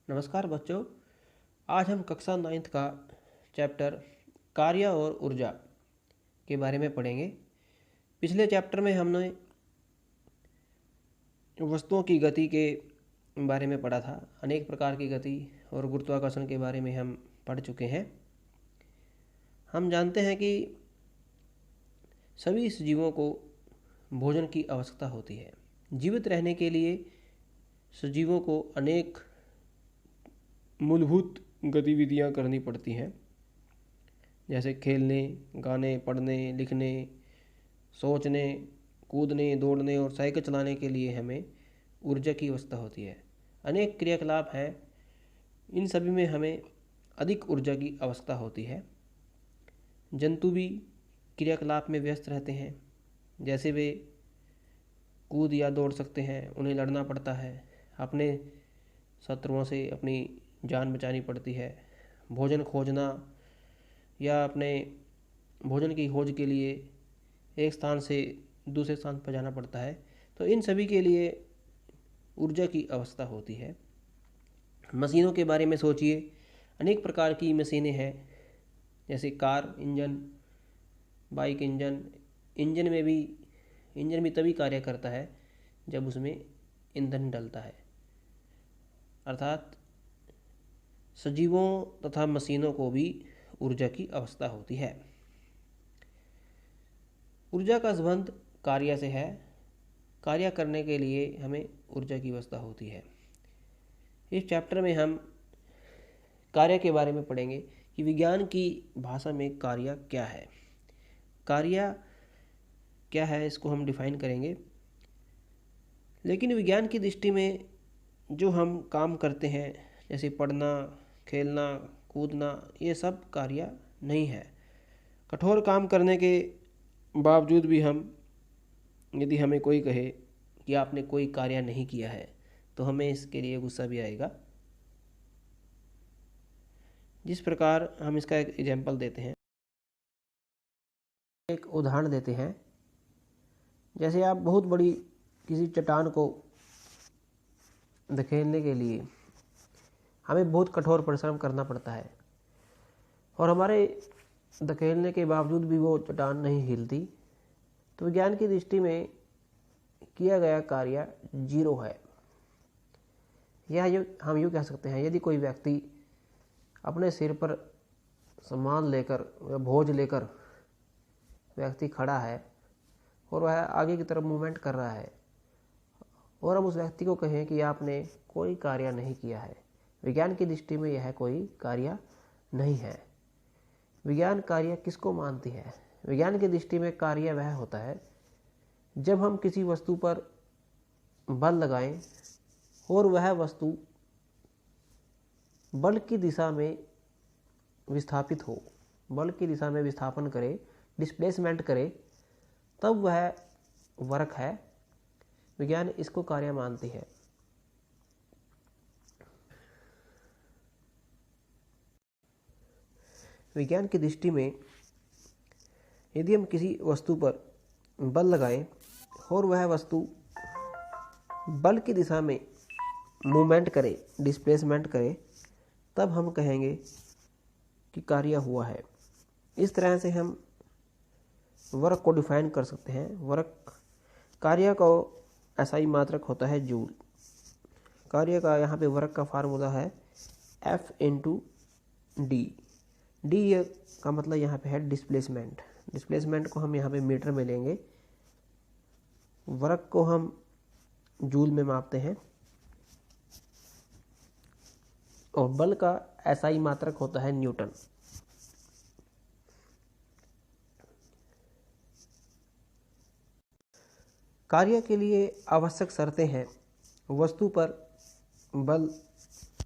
नमस्कार बच्चों, आज हम कक्षा 9th का चैप्टर कार्य और ऊर्जा के बारे में पढ़ेंगे। पिछले चैप्टर में हमने वस्तुओं की गति के बारे में पढ़ा था। अनेक प्रकार की गति और गुरुत्वाकर्षण के बारे में हम पढ़ चुके हैं। हम जानते हैं कि सभी सजीवों को भोजन की आवश्यकता होती है। जीवित रहने के लिए सजीवों को अनेक मूलभूत गतिविधियां करनी पड़ती हैं, जैसे खेलने, गाने, पढ़ने, लिखने, सोचने, कूदने, दौड़ने और साइकिल चलाने के लिए हमें ऊर्जा की आवश्यकता होती है। अनेक क्रियाकलाप हैं, इन सभी में हमें अधिक ऊर्जा की आवश्यकता होती है। जंतु भी क्रियाकलाप में व्यस्त रहते हैं, जैसे वे कूद या दौड़ सकते हैं, उन्हें लड़ना पड़ता है, अपने शत्रुओं से अपनी जान बचानी पड़ती है, भोजन खोजना या अपने भोजन की खोज के लिए एक स्थान से दूसरे स्थान पर जाना पड़ता है। तो इन सभी के लिए ऊर्जा की आवश्यकता होती है। मशीनों के बारे में सोचिए, अनेक प्रकार की मशीनें हैं, जैसे car engine, bike engine. Engine भी तभी कार्य करता है जब उसमें ईंधन डलता है। अर्थात सजीवों तथा मशीनों को भी ऊर्जा की आवश्यकता होती है। ऊर्जा का संबंध कार्य से है। कार्य करने के लिए हमें ऊर्जा की आवश्यकता होती है। इस चैप्टर में हम कार्य के बारे में पढ़ेंगे कि विज्ञान की भाषा में कार्य क्या है। कार्य क्या है, इसको हम डिफाइन करेंगे। लेकिन विज्ञान की दृष्टि में जो हम काम करते हैं, जैसे पढ़ना, खेलना, कूदना, ये सब कार्य नहीं है। कठोर काम करने के बावजूद भी यदि हमें कोई कहे कि आपने कोई कार्य नहीं किया है, तो हमें इसके लिए गुस्सा भी आएगा। जिस प्रकार हम इसका एक एग्जाम्पल देते हैं, एक उदाहरण देते हैं। जैसे आप बहुत बड़ी किसी चट्टान को धकेलने के लिए हमें बहुत कठोर परिश्रम करना पड़ता है, और हमारे धकेलने के बावजूद भी वो चट्टान नहीं हिलती, तो विज्ञान की दृष्टि में किया गया कार्य जीरो है। यह हम यूँ कह सकते हैं, यदि कोई व्यक्ति अपने सिर पर सामान लेकर या बोझ लेकर व्यक्ति खड़ा है और वह आगे की तरफ मूवमेंट कर रहा है, और हम उस व्यक्ति को कहें कि आपने कोई कार्य नहीं किया है, विज्ञान की दृष्टि में यह कोई कार्य नहीं है। विज्ञान कार्य किसको मानती है? विज्ञान की दृष्टि में कार्य वह होता है जब हम किसी वस्तु पर बल लगाएं और वह वस्तु बल की दिशा में विस्थापित हो, बल की दिशा में विस्थापन करे, डिस्प्लेसमेंट करे, तब वह वर्क है। विज्ञान इसको कार्य मानती है। विज्ञान की दृष्टि में यदि हम किसी वस्तु पर बल लगाएं और वह वस्तु बल की दिशा में मूवमेंट करे, डिस्प्लेसमेंट करे, तब हम कहेंगे कि कार्य हुआ है। इस तरह से हम वर्क को डिफाइन कर सकते हैं। वर्क कार्य को SI मात्रक होता है जूल। कार्य का यहाँ पे वर्क का फार्मूला है F × D। D का मतलब यहाँ पे है डिस्प्लेसमेंट। डिस्प्लेसमेंट को हम यहाँ पे मीटर में लेंगे, वर्क को हम जूल में मापते हैं, और बल का SI मात्रक होता है न्यूटन। कार्य के लिए आवश्यक शर्तें हैं। वस्तु पर बल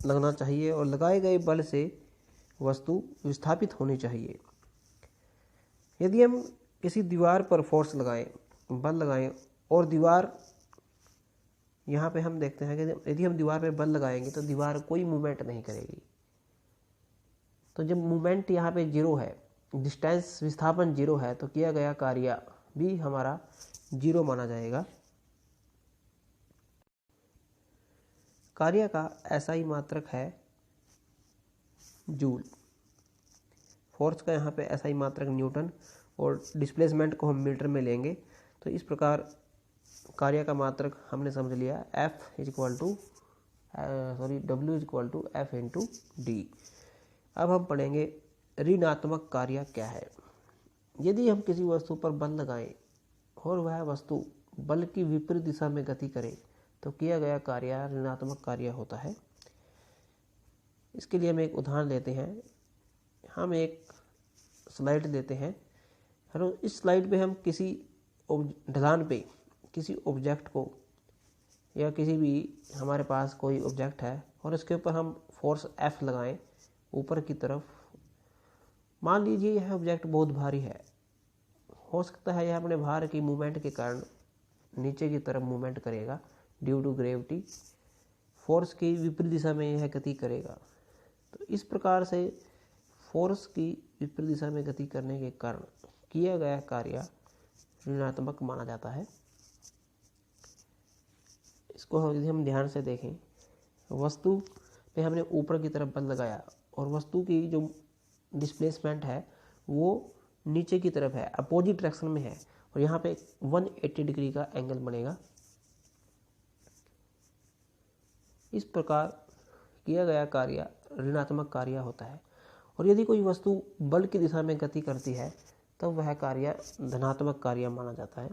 लगना चाहिए और लगाए गए बल से वस्तु विस्थापित होनी चाहिए। यदि हम किसी दीवार पर फोर्स लगाएं, बल लगाएं, और दीवार, यहाँ पे हम देखते हैं कि यदि हम दीवार पे बल लगाएंगे तो दीवार कोई मूवमेंट नहीं करेगी। तो जब मूवमेंट यहाँ पे जीरो है, डिस्टेंस विस्थापन जीरो है, तो किया गया कार्य भी हमारा जीरो माना जाएगा। कार्य का SI मात्रक है जूल, फोर्स का यहाँ पे SI मात्रक न्यूटन और डिस्प्लेसमेंट को हम मीटर में लेंगे। तो इस प्रकार कार्य का मात्रक हमने समझ लिया W equal to F into D. अब हम पढ़ेंगे ऋणात्मक कार्य क्या है। यदि हम किसी वस्तु पर बल लगाएं और वह वस्तु बल की विपरीत दिशा में गति करे तो किया गया कार्य ऋणात्मक कार्य होता है। इसके लिए हम एक उदाहरण लेते हैं। हम एक स्लाइड लेते हैं। हेलो, इस स्लाइड पे हम किसी ढलान पे किसी ऑब्जेक्ट को या किसी भी हमारे पास कोई ऑब्जेक्ट है और इसके ऊपर हम फोर्स F लगाएं ऊपर की तरफ। मान लीजिए यह ऑब्जेक्ट बहुत भारी है, हो सकता है यह अपने भार की मूवमेंट के कारण नीचे की तरफ मूवमेंट करेगा ड्यू टू ग्रेविटी, फोर्स की विपरीत दिशा में यह गति करेगा। तो इस प्रकार से फोर्स की विपरीत दिशा में गति करने के कारण किया गया कार्य ऋणात्मक माना जाता है। इसको यदि हम ध्यान से देखें, वस्तु पे हमने ऊपर की तरफ बल लगाया और वस्तु की जो डिस्प्लेसमेंट है वो नीचे की तरफ है, अपोजिट डायरेक्शन में है और यहाँ पे 180 डिग्री का एंगल बनेगा। इस प्रकार किया गया कार्य ऋणात्मक कार्य होता है। और यदि कोई वस्तु बल की दिशा में गति करती है तो वह कार्य धनात्मक कार्य माना जाता है।